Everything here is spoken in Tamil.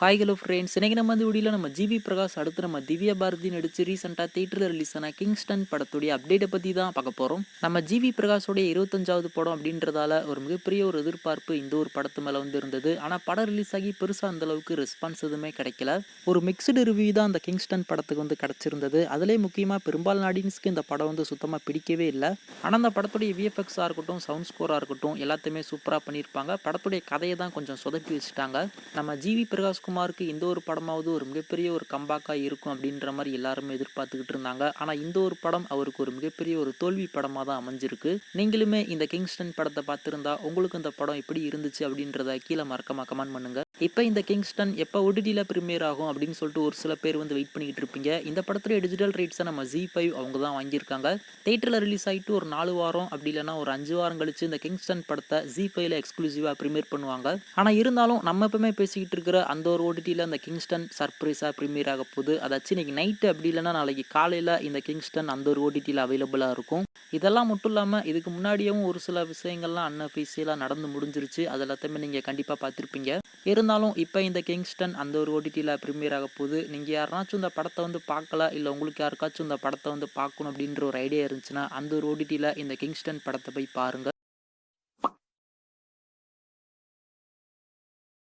ஹாய் ஹலோ ஃப்ரெண்ட்ஸ், இன்னைக்கு நம்ம இந்த வீடியோவில் நம்ம ஜிவி பிரகாஷ் அடுத்து நம்ம திவ்யா பாரதி நடிச்சு ரீசெண்டாக தேட்டரில் ரிலீஸ் ஆன கிங்ஸ்டன் படத்துடைய அப்டேட்டை பற்றி தான் பார்க்க போகிறோம். நம்ம ஜிவி பிரகாஷோடைய 25வது படம் அப்படின்றதால ஒரு மிகப்பெரிய ஒரு எதிர்பார்ப்பு இந்த ஒரு படத்து மேலே வந்து இருந்தது. ஆனால் படம் ரிலீஸ் ஆகி பெருசாக அந்தளவுக்கு ரெஸ்பான்ஸ் எதுவுமே கிடைக்கல. ஒரு மிக்சடு ரிவ்யூ தான் அந்த கிங்ஸ்டன் படத்துக்கு வந்து கிடச்சிருந்தது. அதிலே முக்கியமாக பெரும்பாலான ஆடியன்ஸ்க்கு இந்த படம் வந்து சுத்தமாக பிடிக்கவே இல்லை. ஆனால் அந்த படத்துடைய விஎஃப்எக்ஸாக இருக்கட்டும், சவுண்ட் ஸ்கோராக இருக்கட்டும், எல்லாத்தையுமே சூப்பராக பண்ணியிருப்பாங்க. படத்துடைய கதையை தான் கொஞ்சம் சொதப்பி வச்சுட்டாங்க. நம்ம ஜிவி பிரகாஷ் குமாருக்கு இந்த ஒரு படமாவது ஒரு மிகப்பெரிய ஒரு கம்பேக்காக இருக்கும் அப்படின்ற மாதிரி எல்லாருமே எதிர்பார்த்துக்கிட்டு இருந்தாங்க. ஆனால் இந்த ஒரு படம் அவருக்கு ஒரு மிகப்பெரிய ஒரு தோல்வி படமாக தான் அமைஞ்சிருக்கு. நீங்களுமே இந்த கிங்ஸ்டன் படத்தை பார்த்துருந்தா உங்களுக்கு இந்த படம் எப்படி இருந்துச்சு அப்படின்றத கீழே மறக்காம கமெண்ட் பண்ணுங்க. இப்போ இந்த கிங்ஸ்டன் எப்போ ஓடிடியில் ப்ரீமியர் ஆகும் அப்படின்னு சொல்லிட்டு ஒரு சில பேர் வந்து வெயிட் பண்ணிக்கிட்டு இருப்பீங்க. இந்த படத்துடைய டிஜிட்டல் ரைட்ஸை நம்ம ZEE5 அவங்க தான் வாங்கியிருக்காங்க. தேட்டரில் ரிலீஸ் ஆகிட்டு ஒரு 4 வாரம் அப்படி இல்லைனா ஒரு 5 வாரம் கழிச்சு இந்த கிங்ஸ்டன் படத்தை ZEE5ல எக்ஸ்க்ளூசிவாக ப்ரீமியர் பண்ணுவாங்க. ஆனால் இருந்தாலும் நம்ம எப்பவுமே பேசிக்கிட்டு இருக்கிற அந்த ஒரு ஓடிடியில் அந்த கிங்ஸ்டன் சர்ப்ரைஸாக ப்ரீமியர் ஆக போகுது. அதாச்சும் இன்னைக்கு நைட்டு அப்படி இல்லைனா நாளைக்கு காலையில் இந்த கிங்ஸ்டன் அந்த ஒரு ஓடிடியில் அவைலபிளாக இருக்கும். இதெல்லாம் மட்டும் இல்லாமல் இதுக்கு முன்னாடியும் ஒரு சில விஷயங்கள்லாம் அன்அஃபிஷியலாக நடந்து முடிஞ்சிருச்சு. அது எல்லாத்தையுமே நீங்கள் கண்டிப்பாக பார்த்துருப்பீங்க. இருந்தாலும் இப்போ இந்த கிங்ஸ்டன் அந்த ஒரு ஓடிடியில் ப்ரீமியர் ஆக போகுது. நீங்கள் யாருனாச்சும் இந்த படத்தை வந்து பார்க்கல, இல்லை உங்களுக்கு யாருக்காச்சும் இந்த படத்தை வந்து பார்க்கணும் அப்படின்ற ஒரு ஐடியா இருந்துச்சுன்னா அந்த ஒரு ஓடிடியில் இந்த கிங்ஸ்டன் படத்தை போய் பாருங்கள்.